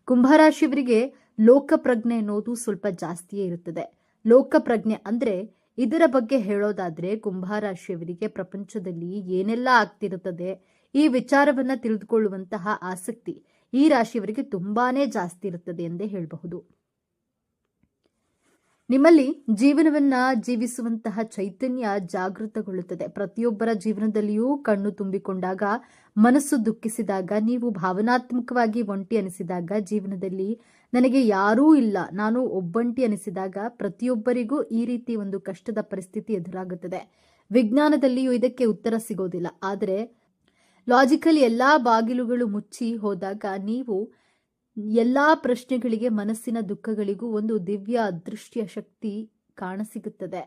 ಕುಂಭರಾಶಿಯವರಿಗೆ ಲೋಕಪ್ರಜ್ಞೆ ಅನ್ನೋದು ಸ್ವಲ್ಪ ಜಾಸ್ತಿಯೇ ಇರುತ್ತದೆ. ಲೋಕಪ್ರಜ್ಞೆ ಅಂದ್ರೆ ಇದರ ಬಗ್ಗೆ ಹೇಳೋದಾದ್ರೆ ಕುಂಭರಾಶಿಯವರಿಗೆ ಪ್ರಪಂಚದಲ್ಲಿ ಏನೆಲ್ಲ ಆಗ್ತಿರುತ್ತದೆ ಈ ವಿಚಾರವನ್ನ ತಿಳಿದುಕೊಳ್ಳುವಂತಹ ಆಸಕ್ತಿ ಈ ರಾಶಿಯವರಿಗೆ ತುಂಬಾನೇ ಜಾಸ್ತಿ ಇರುತ್ತದೆ ಎಂದೇ ಹೇಳಬಹುದು. ನಿಮ್ಮಲ್ಲಿ ಜೀವನವನ್ನ ಜೀವಿಸುವಂತಹ ಚೈತನ್ಯ ಜಾಗೃತಗೊಳ್ಳುತ್ತದೆ. ಪ್ರತಿಯೊಬ್ಬರ ಜೀವನದಲ್ಲಿಯೂ ಕಣ್ಣು ತುಂಬಿಕೊಂಡಾಗ, ಮನಸ್ಸು ದುಃಖಿಸಿದಾಗ, ನೀವು ಭಾವನಾತ್ಮಕವಾಗಿ ಒಂಟಿ ಅನಿಸಿದಾಗ, ಜೀವನದಲ್ಲಿ ನನಗೆ ಯಾರೂ ಇಲ್ಲ, ನಾನು ಒಬ್ಬಂಟಿ ಅನಿಸಿದಾಗ ಪ್ರತಿಯೊಬ್ಬರಿಗೂ ಈ ರೀತಿ ಒಂದು ಕಷ್ಟದ ಪರಿಸ್ಥಿತಿ ಎದುರಾಗುತ್ತದೆ. ವಿಜ್ಞಾನದಲ್ಲಿಯೂ ಇದಕ್ಕೆ ಉತ್ತರ ಸಿಗೋದಿಲ್ಲ. ಆದರೆ ಲಾಜಿಕಲಿ ಎಲ್ಲಾ ಬಾಗಿಲುಗಳು ಮುಚ್ಚಿ ಹೋದಾಗ ನೀವು ಎಲ್ಲಾ ಪ್ರಶ್ನೆಗಳಿಗೆ, ಮನಸ್ಸಿನ ದುಃಖಗಳಿಗೂ ಒಂದು ದಿವ್ಯ ಅದೃಶ್ಯ ಶಕ್ತಿ ಕಾಣಸಿಗುತ್ತದೆ.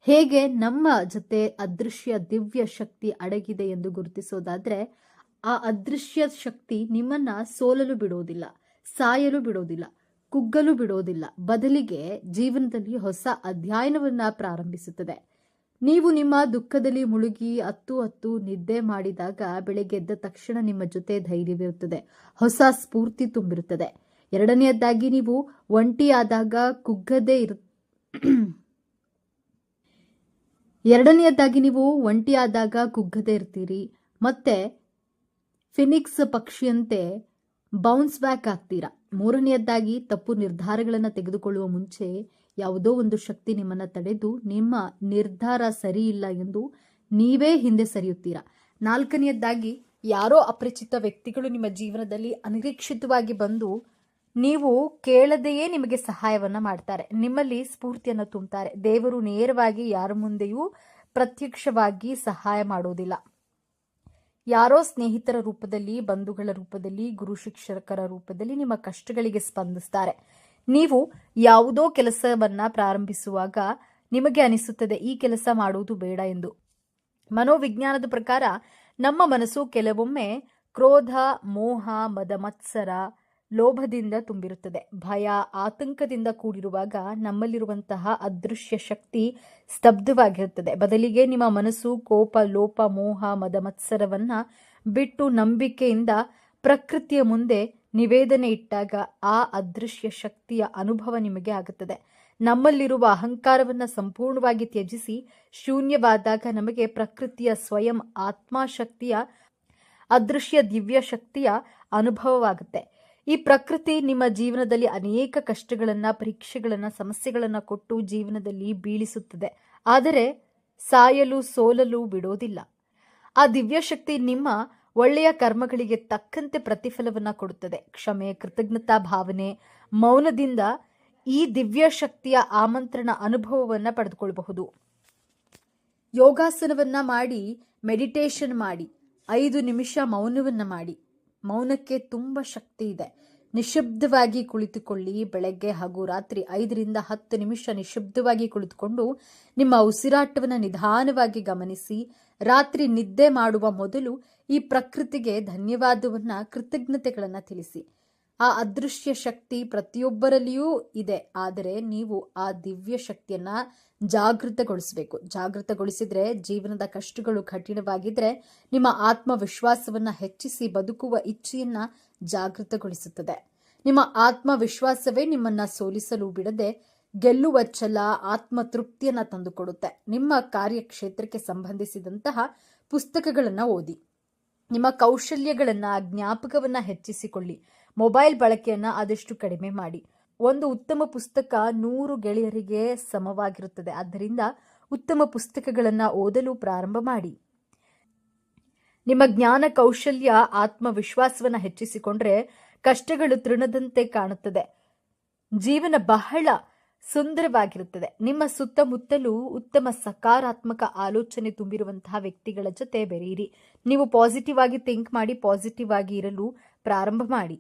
ಹೇಗೆ ನಮ್ಮ ಜೊತೆ ಅದೃಶ್ಯ ದಿವ್ಯ ಶಕ್ತಿ ಅಡಗಿದೆ ಎಂದು ಗುರುತಿಸೋದಾದ್ರೆ, ಆ ಅದೃಶ್ಯ ಶಕ್ತಿ ನಿಮ್ಮನ್ನ ಸೋಲಲು ಬಿಡೋದಿಲ್ಲ, ಸಾಯಲು ಬಿಡೋದಿಲ್ಲ, ಕುಗ್ಗಲು ಬಿಡೋದಿಲ್ಲ. ಬದಲಿಗೆ ಜೀವನದಲ್ಲಿ ಹೊಸ ಅಧ್ಯಯನವನ್ನ ಪ್ರಾರಂಭಿಸುತ್ತದೆ. ನೀವು ನಿಮ್ಮ ದುಃಖದಲ್ಲಿ ಮುಳುಗಿ ಹತ್ತು ನಿದ್ದೆ ಮಾಡಿದಾಗ ಬೆಳಗ್ಗೆ ಎದ್ದ ತಕ್ಷಣ ನಿಮ್ಮ ಜೊತೆ ಧೈರ್ಯವಿರುತ್ತದೆ, ಹೊಸ ಸ್ಫೂರ್ತಿ ತುಂಬಿರುತ್ತದೆ. ಎರಡನೆಯದಾಗಿ ನೀವು ಒಂಟಿಯಾದಾಗ ಕುಗ್ಗದೇ ಇರ್ತೀರಿ. ಮತ್ತೆ ಫಿನಿಕ್ಸ್ ಪಕ್ಷಿಯಂತೆ ಬೌನ್ಸ್ ಬ್ಯಾಕ್ ಆಗ್ತೀರಾ. ಮೂರನೆಯದಾಗಿ ತಪ್ಪು ನಿರ್ಧಾರಗಳನ್ನು ತೆಗೆದುಕೊಳ್ಳುವ ಮುಂಚೆ ಯಾವುದೋ ಒಂದು ಶಕ್ತಿ ನಿಮ್ಮನ್ನ ತಡೆದು ನಿಮ್ಮ ನಿರ್ಧಾರ ಸರಿ ಇಲ್ಲ ಎಂದು ನೀವೇ ಹಿಂದೆ ಸರಿಯುತ್ತೀರಾ. ನಾಲ್ಕನೆಯದಾಗಿ ಯಾರೋ ಅಪರಿಚಿತ ವ್ಯಕ್ತಿಗಳು ನಿಮ್ಮ ಜೀವನದಲ್ಲಿ ಅನಿರೀಕ್ಷಿತವಾಗಿ ಬಂದು ನೀವು ಕೇಳದೆಯೇ ನಿಮಗೆ ಸಹಾಯವನ್ನ ಮಾಡ್ತಾರೆ, ನಿಮ್ಮಲ್ಲಿ ಸ್ಫೂರ್ತಿಯನ್ನು ತುಂಬುತ್ತಾರೆ. ದೇವರು ನೇರವಾಗಿ ಯಾರ ಮುಂದೆಯೂ ಪ್ರತ್ಯಕ್ಷವಾಗಿ ಸಹಾಯ ಮಾಡೋದಿಲ್ಲ. ಯಾರೋ ಸ್ನೇಹಿತರ ರೂಪದಲ್ಲಿ, ಬಂಧುಗಳ ರೂಪದಲ್ಲಿ, ಗುರು ಶಿಕ್ಷಕರ ರೂಪದಲ್ಲಿ ನಿಮ್ಮ ಕಷ್ಟಗಳಿಗೆ ಸ್ಪಂದಿಸ್ತಾರೆ. ನೀವು ಯಾವುದೋ ಕೆಲಸವನ್ನ ಪ್ರಾರಂಭಿಸುವಾಗ ನಿಮಗೆ ಅನಿಸುತ್ತದೆ ಈ ಕೆಲಸ ಮಾಡುವುದು ಬೇಡ ಎಂದು. ಮನೋವಿಜ್ಞಾನದ ಪ್ರಕಾರ ನಮ್ಮ ಮನಸ್ಸು ಕೆಲವೊಮ್ಮೆ ಕ್ರೋಧ, ಮೋಹ, ಮದ, ಮತ್ಸರ, ಲೋಭದಿಂದ ತುಂಬಿರುತ್ತದೆ. ಭಯ, ಆತಂಕದಿಂದ ಕೂಡಿರುವಾಗ ನಮ್ಮಲ್ಲಿರುವಂತಹ ಅದೃಶ್ಯ ಶಕ್ತಿ ಸ್ತಬ್ಧವಾಗಿರುತ್ತದೆ. ಬದಲಿಗೆ ನಿಮ್ಮ ಮನಸ್ಸು ಕೋಪ, ಲೋಪ, ಮೋಹ, ಮದ, ಮತ್ಸರವನ್ನ ಬಿಟ್ಟು ನಂಬಿಕೆಯಿಂದ ಪ್ರಕೃತಿಯ ಮುಂದೆ ನಿವೇದನೆ ಇಟ್ಟಾಗ ಆ ಅದೃಶ್ಯ ಶಕ್ತಿಯ ಅನುಭವ ನಿಮಗೆ ಆಗುತ್ತದೆ. ನಮ್ಮಲ್ಲಿರುವ ಅಹಂಕಾರವನ್ನ ಸಂಪೂರ್ಣವಾಗಿ ತ್ಯಜಿಸಿ ಶೂನ್ಯವಾದಾಗ ನಮಗೆ ಪ್ರಕೃತಿಯ ಸ್ವಯಂ ಆತ್ಮಶಕ್ತಿಯ ಅದೃಶ್ಯ ದಿವ್ಯ ಶಕ್ತಿಯ ಅನುಭವವಾಗುತ್ತೆ. ಈ ಪ್ರಕೃತಿ ನಿಮ್ಮ ಜೀವನದಲ್ಲಿ ಅನೇಕ ಕಷ್ಟಗಳನ್ನ, ಪರೀಕ್ಷೆಗಳನ್ನ, ಸಮಸ್ಯೆಗಳನ್ನ ಕೊಟ್ಟು ಜೀವನದಲ್ಲಿ ಬೀಳಿಸುತ್ತದೆ. ಆದರೆ ಸಾಯಲು, ಸೋಲಲು ಬಿಡೋದಿಲ್ಲ. ಆ ದಿವ್ಯ ಶಕ್ತಿ ನಿಮ್ಮ ಒಳ್ಳೆಯ ಕರ್ಮಗಳಿಗೆ ತಕ್ಕಂತೆ ಪ್ರತಿಫಲವನ್ನ ಕೊಡುತ್ತದೆ. ಕ್ಷಮೆ, ಕೃತಜ್ಞತಾ ಭಾವನೆ, ಮೌನದಿಂದ ಈ ದಿವ್ಯ ಶಕ್ತಿಯ ಆಮಂತ್ರಣ ಅನುಭವವನ್ನ ಪಡೆದುಕೊಳ್ಳಬಹುದು. ಯೋಗಾಸನವನ್ನ ಮಾಡಿ, ಮೆಡಿಟೇಷನ್ ಮಾಡಿ, 5 ನಿಮಿಷ ಮೌನವನ್ನ ಮಾಡಿ. ಮೌನಕ್ಕೆ ತುಂಬಾ ಶಕ್ತಿ ಇದೆ. ನಿಶಬ್ದವಾಗಿ ಕುಳಿತುಕೊಳ್ಳಿ. ಬೆಳಗ್ಗೆ ಹಾಗೂ ರಾತ್ರಿ 5 ರಿಂದ 10 ನಿಮಿಷ ನಿಶಬ್ದವಾಗಿ ಕುಳಿತುಕೊಂಡು ನಿಮ್ಮ ಉಸಿರಾಟವನ್ನು ನಿಧಾನವಾಗಿ ಗಮನಿಸಿ. ರಾತ್ರಿ ನಿದ್ದೆ ಮಾಡುವ ಮೊದಲು ಈ ಪ್ರಕೃತಿಗೆ ಧನ್ಯವಾದವನ್ನ, ಕೃತಜ್ಞತೆಗಳನ್ನ ತಿಳಿಸಿ. ಆ ಅದೃಶ್ಯ ಶಕ್ತಿ ಪ್ರತಿಯೊಬ್ಬರಲ್ಲಿಯೂ ಇದೆ. ಆದರೆ ನೀವು ಆ ದಿವ್ಯ ಶಕ್ತಿಯನ್ನ ಜಾಗೃತಗೊಳಿಸಿದ್ರೆ ಜೀವನದ ಕಷ್ಟಗಳು ಕಠಿಣವಾಗಿದ್ರೆ ನಿಮ್ಮ ಆತ್ಮವಿಶ್ವಾಸವನ್ನ ಹೆಚ್ಚಿಸಿ ಬದುಕುವ ಇಚ್ಛೆಯನ್ನ ಜಾಗೃತಗೊಳಿಸುತ್ತದೆ. ನಿಮ್ಮ ಆತ್ಮವಿಶ್ವಾಸವೇ ನಿಮ್ಮನ್ನ ಸೋಲಿಸಲು ಬಿಡದೆ ಗೆಲ್ಲುವ ಛಲ, ಆತ್ಮತೃಪ್ತಿಯನ್ನ ತಂದುಕೊಡುತ್ತೆ. ನಿಮ್ಮ ಕಾರ್ಯಕ್ಷೇತ್ರಕ್ಕೆ ಸಂಬಂಧಿಸಿದಂತಹ ಪುಸ್ತಕಗಳನ್ನ ಓದಿ, ನಿಮ್ಮ ಕೌಶಲ್ಯಗಳನ್ನ, ಜ್ಞಾಪಕವನ್ನ ಹೆಚ್ಚಿಸಿಕೊಳ್ಳಿ. ಮೊಬೈಲ್ ಬಳಕೆಯನ್ನ ಆದಷ್ಟು ಕಡಿಮೆ ಮಾಡಿ. ಒಂದು ಉತ್ತಮ ಪುಸ್ತಕ 100 ಗೆಳೆಯರಿಗೆ ಸಮವಾಗಿರುತ್ತದೆ. ಆದ್ದರಿಂದ ಉತ್ತಮ ಪುಸ್ತಕಗಳನ್ನ ಓದಲು ಪ್ರಾರಂಭ ಮಾಡಿ. ನಿಮ್ಮ ಜ್ಞಾನ, ಕೌಶಲ್ಯ, ಆತ್ಮವಿಶ್ವಾಸವನ್ನ ಹೆಚ್ಚಿಸಿಕೊಂಡ್ರೆ ಕಷ್ಟಗಳು ತೃಣದಂತೆ ಕಾಣುತ್ತದೆ. ಜೀವನ ಬಹಳ ಸುಂದರವಾಗಿರುತ್ತದೆ. ನಿಮ್ಮ ಸುತ್ತಮುತ್ತಲೂ ಉತ್ತಮ ಸಕಾರಾತ್ಮಕ ಆಲೋಚನೆ ತುಂಬಿರುವಂತಹ ವ್ಯಕ್ತಿಗಳ ಜೊತೆ ಬೆರೆಯಿರಿ. ನೀವು ಪಾಸಿಟಿವ್ ಆಗಿ ಥಿಂಕ್ ಮಾಡಿ, ಪಾಸಿಟಿವ್ ಆಗಿ ಇರಲು ಪ್ರಾರಂಭ ಮಾಡಿ.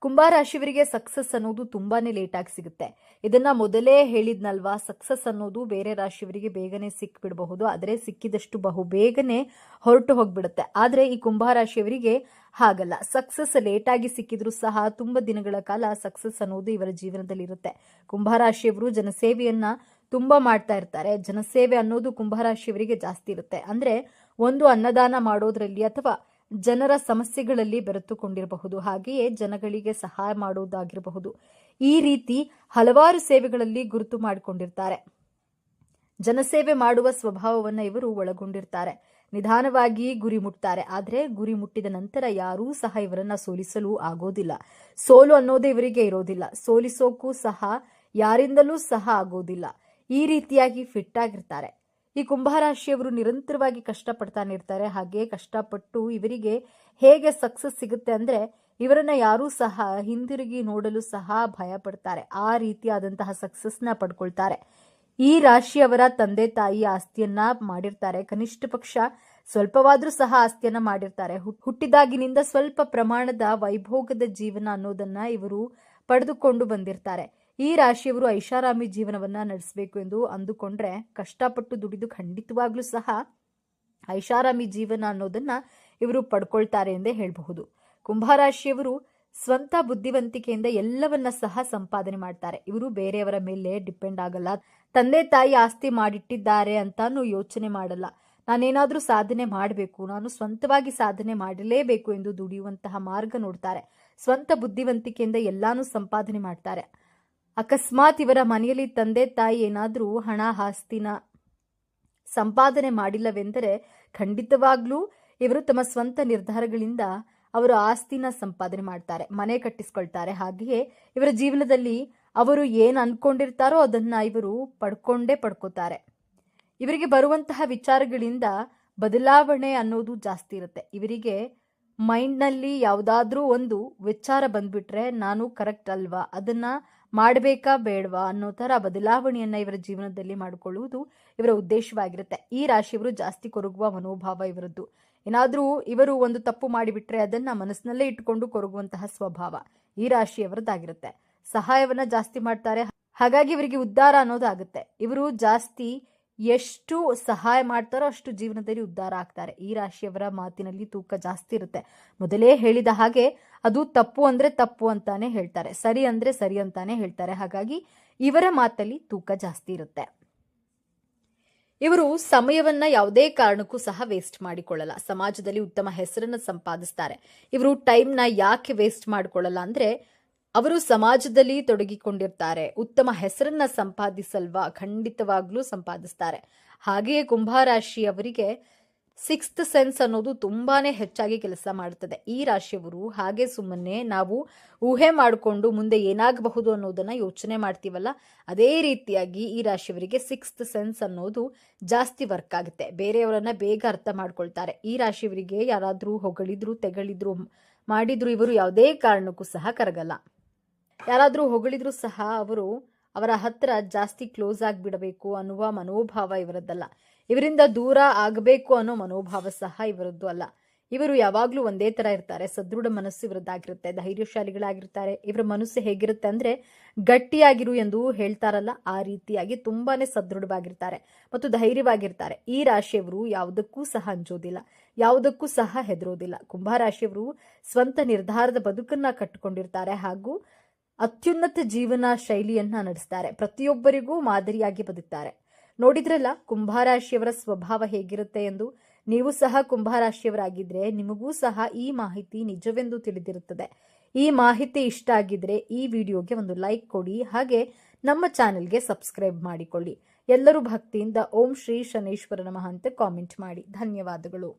ಕುಂಭರಾಶಿಯವರಿಗೆ ಸಕ್ಸಸ್ ಅನ್ನೋದು ತುಂಬಾನೇ ಲೇಟ್ ಆಗಿ ಸಿಗುತ್ತೆ. ಇದನ್ನ ಮೊದಲೇ ಹೇಳಿದ್ನಲ್ವಾ, ಸಕ್ಸಸ್ ಅನ್ನೋದು ಬೇರೆ ರಾಶಿಯವರಿಗೆ ಬೇಗನೆ ಸಿಕ್ಬಿಡಬಹುದು, ಆದರೆ ಸಿಕ್ಕಿದಷ್ಟು ಬಹು ಬೇಗನೆ ಹೊರಟು ಹೋಗ್ಬಿಡುತ್ತೆ. ಆದ್ರೆ ಈ ಕುಂಭರಾಶಿಯವರಿಗೆ ಹಾಗಲ್ಲ. ಸಕ್ಸಸ್ ಲೇಟ್ ಆಗಿ ಸಿಕ್ಕಿದ್ರು ಸಹ ತುಂಬಾ ದಿನಗಳ ಕಾಲ ಸಕ್ಸಸ್ ಅನ್ನೋದು ಇವರ ಜೀವನದಲ್ಲಿ ಇರುತ್ತೆ. ಕುಂಭರಾಶಿಯವರು ಜನಸೇವೆಯನ್ನ ತುಂಬಾ ಮಾಡ್ತಾ ಇರ್ತಾರೆ. ಜನಸೇವೆ ಅನ್ನೋದು ಕುಂಭರಾಶಿಯವರಿಗೆ ಜಾಸ್ತಿ ಇರುತ್ತೆ. ಅಂದ್ರೆ ಒಂದು ಅನ್ನದಾನ ಮಾಡೋದ್ರಲ್ಲಿ ಅಥವಾ ಜನರ ಸಮಸ್ಯೆಗಳಲ್ಲಿ ಬೆರೆತುಕೊಂಡಿರಬಹುದು, ಹಾಗೆಯೇ ಜನಗಳಿಗೆ ಸಹಾಯ ಮಾಡುವುದಾಗಿರಬಹುದು. ಈ ರೀತಿ ಹಲವಾರು ಸೇವೆಗಳಲ್ಲಿ ಗುರುತು ಮಾಡಿಕೊಂಡಿರ್ತಾರೆ. ಜನಸೇವೆ ಮಾಡುವ ಸ್ವಭಾವವನ್ನ ಇವರು ಒಳಗೊಂಡಿರ್ತಾರೆ. ನಿಧಾನವಾಗಿ ಗುರಿ ಮುಟ್ತಾರೆ. ಆದರೆ ಗುರಿ ಮುಟ್ಟಿದ ನಂತರ ಯಾರೂ ಸಹ ಇವರನ್ನ ಸೋಲಿಸಲು ಆಗೋದಿಲ್ಲ. ಸೋಲು ಅನ್ನೋದೇ ಇವರಿಗೆ ಇರೋದಿಲ್ಲ. ಸೋಲಿಸೋಕ್ಕೂ ಸಹ ಯಾರಿಂದಲೂ ಸಹ ಆಗೋದಿಲ್ಲ. ಈ ರೀತಿಯಾಗಿ ಫಿಟ್ ಆಗಿರ್ತಾರೆ. ಈ ಕುಂಭರಾಶಿಯವರು ನಿರಂತರವಾಗಿ ಕಷ್ಟಪಡ್ತಾನೆ ಇರ್ತಾರೆ. ಹಾಗೆ ಕಷ್ಟಪಟ್ಟು ಇವರಿಗೆ ಹೇಗೆ ಸಕ್ಸಸ್ ಸಿಗುತ್ತೆ ಅಂದ್ರೆ ಇವರನ್ನ ಯಾರೂ ಸಹ ಹಿಂದಿರುಗಿ ನೋಡಲು ಸಹ ಭಯ ಪಡ್ತಾರೆ. ಆ ರೀತಿಯಾದಂತಹ ಸಕ್ಸಸ್ನ ಪಡ್ಕೊಳ್ತಾರೆ. ಈ ರಾಶಿಯವರ ತಂದೆ ತಾಯಿ ಆಸ್ತಿಯನ್ನ ಮಾಡಿರ್ತಾರೆ. ಕನಿಷ್ಠ ಪಕ್ಷ ಸ್ವಲ್ಪವಾದ್ರೂ ಸಹ ಆಸ್ತಿಯನ್ನ ಮಾಡಿರ್ತಾರೆ. ಹುಟ್ಟಿದಾಗಿನಿಂದ ಸ್ವಲ್ಪ ಪ್ರಮಾಣದ ವೈಭೋಗದ ಜೀವನ ಅನ್ನೋದನ್ನ ಇವರು ಪಡೆದುಕೊಂಡು ಬಂದಿರ್ತಾರೆ. ಈ ರಾಶಿಯವರು ಐಷಾರಾಮಿ ಜೀವನವನ್ನ ನಡೆಸಬೇಕು ಎಂದು ಅಂದುಕೊಂಡ್ರೆ ಕಷ್ಟಪಟ್ಟು ದುಡಿದು ಖಂಡಿತವಾಗ್ಲೂ ಸಹ ಐಷಾರಾಮಿ ಜೀವನ ಅನ್ನೋದನ್ನ ಇವರು ಪಡ್ಕೊಳ್ತಾರೆ ಎಂದೇ ಹೇಳಬಹುದು. ಕುಂಭರಾಶಿಯವರು ಸ್ವಂತ ಬುದ್ಧಿವಂತಿಕೆಯಿಂದ ಎಲ್ಲವನ್ನ ಸಹ ಸಂಪಾದನೆ ಮಾಡ್ತಾರೆ. ಇವರು ಬೇರೆಯವರ ಮೇಲೆ ಡಿಪೆಂಡ್ ಆಗಲ್ಲ. ತಂದೆ ತಾಯಿ ಆಸ್ತಿ ಮಾಡಿಟ್ಟಿದ್ದಾರೆ ಅಂತಾನು ಯೋಚನೆ ಮಾಡಲ್ಲ. ನಾನೇನಾದ್ರೂ ಸಾಧನೆ ಮಾಡಬೇಕು, ನಾನು ಸ್ವಂತವಾಗಿ ಸಾಧನೆ ಮಾಡಲೇಬೇಕು ಎಂದು ದುಡಿಯುವಂತಹ ಮಾರ್ಗ ನೋಡ್ತಾರೆ. ಸ್ವಂತ ಬುದ್ಧಿವಂತಿಕೆಯಿಂದ ಎಲ್ಲಾನು ಸಂಪಾದನೆ ಮಾಡ್ತಾರೆ. ಅಕಸ್ಮಾತ್ ಇವರ ಮನೆಯಲ್ಲಿ ತಂದೆ ತಾಯಿ ಏನಾದ್ರೂ ಹಣ ಆಸ್ತಿನ ಸಂಪಾದನೆ ಮಾಡಿಲ್ಲವೆಂದರೆ ಖಂಡಿತವಾಗ್ಲೂ ಇವರು ತಮ್ಮ ಸ್ವಂತ ನಿರ್ಧಾರಗಳಿಂದ ಅವರು ಆಸ್ತಿನ ಸಂಪಾದನೆ ಮಾಡ್ತಾರೆ, ಮನೆ ಕಟ್ಟಿಸ್ಕೊಳ್ತಾರೆ. ಹಾಗೆಯೇ ಇವರ ಜೀವನದಲ್ಲಿ ಅವರು ಏನು ಅನ್ಕೊಂಡಿರ್ತಾರೋ ಅದನ್ನ ಇವರು ಪಡ್ಕೋತಾರೆ. ಇವರಿಗೆ ಬರುವಂತಹ ವಿಚಾರಗಳಿಂದ ಬದಲಾವಣೆ ಅನ್ನೋದು ಜಾಸ್ತಿ ಇರುತ್ತೆ. ಇವರಿಗೆ ಮೈಂಡ್ನಲ್ಲಿ ಯಾವುದಾದ್ರೂ ಒಂದು ವಿಚಾರ ಬಂದ್ಬಿಟ್ರೆ ನಾನು ಕರೆಕ್ಟ್ ಅಲ್ವಾ, ಅದನ್ನ ಮಾಡಬೇಕಾ ಬೇಡವಾ ಅನ್ನೋ ತರ ಬದಲಾವಣೆಯನ್ನ ಇವರ ಜೀವನದಲ್ಲಿ ಮಾಡಿಕೊಳ್ಳುವುದು ಇವರ ಉದ್ದೇಶವಾಗಿರುತ್ತೆ. ಈ ರಾಶಿಯವರು ಜಾಸ್ತಿ ಕೊರಗುವ ಮನೋಭಾವ ಇವರದ್ದು. ಏನಾದ್ರೂ ಇವರು ಒಂದು ತಪ್ಪು ಮಾಡಿಬಿಟ್ರೆ ಅದನ್ನ ಮನಸ್ಸಿನಲ್ಲೇ ಇಟ್ಟುಕೊಂಡು ಕೊರಗುವಂತಹ ಸ್ವಭಾವ ಈ ರಾಶಿಯವರದ್ದಾಗಿರುತ್ತೆ. ಸಹಾಯವನ್ನ ಜಾಸ್ತಿ ಮಾಡ್ತಾರೆ. ಹಾಗಾಗಿ ಇವರಿಗೆ ಉದ್ಧಾರ ಅನ್ನೋದಾಗುತ್ತೆ. ಇವರು ಜಾಸ್ತಿ ಎಷ್ಟು ಸಹಾಯ ಮಾಡ್ತಾರೋ ಅಷ್ಟು ಜೀವನದಲ್ಲಿ ಉದ್ಧಾರ ಆಗ್ತಾರೆ. ಈ ರಾಶಿಯವರ ಮಾತಿನಲ್ಲಿ ತೂಕ ಜಾಸ್ತಿ ಇರುತ್ತೆ. ಮೊದಲೇ ಹೇಳಿದ ಹಾಗೆ ಅದು ತಪ್ಪು ಅಂದ್ರೆ ತಪ್ಪು ಅಂತಾನೆ ಹೇಳ್ತಾರೆ, ಸರಿ ಅಂದ್ರೆ ಸರಿ ಅಂತಾನೆ ಹೇಳ್ತಾರೆ. ಹಾಗಾಗಿ ಇವರ ಮಾತಲ್ಲಿ ತೂಕ ಜಾಸ್ತಿ ಇರುತ್ತೆ. ಇವರು ಸಮಯವನ್ನ ಯಾವುದೇ ಕಾರಣಕ್ಕೂ ಸಹ ವೇಸ್ಟ್ ಮಾಡಿಕೊಳ್ಳಲ್ಲ. ಸಮಾಜದಲ್ಲಿ ಉತ್ತಮ ಹೆಸರನ್ನ ಸಂಪಾದಿಸ್ತಾರೆ. ಇವರು ಟೈಮ್ನ ಯಾಕೆ ವೇಸ್ಟ್ ಮಾಡಿಕೊಳ್ಳಲ್ಲ ಅಂದ್ರೆ ಅವರು ಸಮಾಜದಲ್ಲಿ ತೊಡಗಿಕೊಂಡಿರ್ತಾರೆ. ಉತ್ತಮ ಹೆಸರನ್ನ ಸಂಪಾದಿಸಲ್ವಾ, ಖಂಡಿತವಾಗ್ಲೂ ಸಂಪಾದಿಸ್ತಾರೆ. ಹಾಗೆಯೇ ಕುಂಭರಾಶಿಯವರಿಗೆ ಸಿಕ್ಸ್ತ್ ಸೆನ್ಸ್ ಅನ್ನೋದು ತುಂಬಾನೇ ಹೆಚ್ಚಾಗಿ ಕೆಲಸ ಮಾಡುತ್ತದೆ. ಈ ರಾಶಿಯವರು ಹಾಗೆ ಸುಮ್ಮನೆ ನಾವು ಊಹೆ ಮಾಡಿಕೊಂಡು ಮುಂದೆ ಏನಾಗಬಹುದು ಅನ್ನೋದನ್ನ ಯೋಚನೆ ಮಾಡ್ತೀವಲ್ಲ, ಅದೇ ರೀತಿಯಾಗಿ ಈ ರಾಶಿಯವರಿಗೆ ಸಿಕ್ಸ್ತ್ ಸೆನ್ಸ್ ಅನ್ನೋದು ಜಾಸ್ತಿ ವರ್ಕ್ ಆಗುತ್ತೆ. ಬೇರೆಯವರನ್ನ ಬೇಗ ಅರ್ಥ ಮಾಡ್ಕೊಳ್ತಾರೆ. ಈ ರಾಶಿಯವರಿಗೆ ಯಾರಾದ್ರೂ ಹೊಗಳಿದ್ರು, ತೆಗಳಿದ್ರು, ಮಾಡಿದ್ರು ಇವರು ಯಾವುದೇ ಕಾರಣಕ್ಕೂ ಸಹ ಕರಗಲ್ಲ. ಯಾರಾದ್ರೂ ಹೊಗಳಿದ್ರು ಸಹ ಅವರು ಅವರ ಹತ್ರ ಜಾಸ್ತಿ ಕ್ಲೋಸ್ ಆಗಿಬಿಡಬೇಕು ಅನ್ನುವ ಮನೋಭಾವ ಇವರದ್ದಲ್ಲ. ಇವರಿಂದ ದೂರ ಆಗಬೇಕು ಅನ್ನೋ ಮನೋಭಾವ ಸಹ ಇವರದ್ದು ಅಲ್ಲ. ಇವರು ಯಾವಾಗಲೂ ಒಂದೇ ತರ ಇರ್ತಾರೆ. ಸದೃಢ ಮನಸ್ಸು ಇವರದ್ದಾಗಿರುತ್ತೆ, ಧೈರ್ಯಶಾಲಿಗಳಾಗಿರ್ತಾರೆ. ಇವರ ಮನಸ್ಸು ಹೇಗಿರುತ್ತೆ ಅಂದ್ರೆ ಗಟ್ಟಿಯಾಗಿರು ಎಂದು ಹೇಳ್ತಾರಲ್ಲ, ಆ ರೀತಿಯಾಗಿ ತುಂಬಾನೇ ಸದೃಢವಾಗಿರ್ತಾರೆ ಮತ್ತು ಧೈರ್ಯವಾಗಿರ್ತಾರೆ. ಈ ರಾಶಿಯವರು ಯಾವುದಕ್ಕೂ ಸಹ ಅಂಜೋದಿಲ್ಲ, ಯಾವುದಕ್ಕೂ ಸಹ ಹೆದರೋದಿಲ್ಲ. ಕುಂಭರಾಶಿಯವರು ಸ್ವಂತ ನಿರ್ಧಾರದ ಬದುಕನ್ನ ಕಟ್ಟಿಕೊಂಡಿರ್ತಾರೆ ಹಾಗೂ ಅತ್ಯುನ್ನತ ಜೀವನ ಶೈಲಿಯನ್ನ ನಡೆಸ್ತಾರೆ. ಪ್ರತಿಯೊಬ್ಬರಿಗೂ ಮಾದರಿಯಾಗಿ ಬದುಕ್ತಾರೆ. ನೋಡಿದ್ರಲ್ಲ ಕುಂಭರಾಶಿಯವರ ಸ್ವಭಾವ ಹೇಗಿರುತ್ತೆ ಎಂದು. ನೀವು ಸಹ ಕುಂಭರಾಶಿಯವರಾಗಿದ್ರೆ ನಿಮಗೂ ಸಹ ಈ ಮಾಹಿತಿ ನಿಜವೆಂದು ತಿಳಿದಿರುತ್ತದೆ. ಈ ಮಾಹಿತಿ ಇಷ್ಟ ಆಗಿದ್ರೆ ಈ ವಿಡಿಯೋಗೆ ಒಂದು ಲೈಕ್ ಕೊಡಿ, ಹಾಗೆ ನಮ್ಮ ಚಾನೆಲ್ಗೆ ಸಬ್ಸ್ಕ್ರೈಬ್ ಮಾಡಿಕೊಳ್ಳಿ. ಎಲ್ಲರೂ ಭಕ್ತಿಯಿಂದ ಓಂ ಶ್ರೀ ಶನೈಶ್ವರ ನಮಃ ಅಂತ ಕಾಮೆಂಟ್ ಮಾಡಿ. ಧನ್ಯವಾದಗಳು.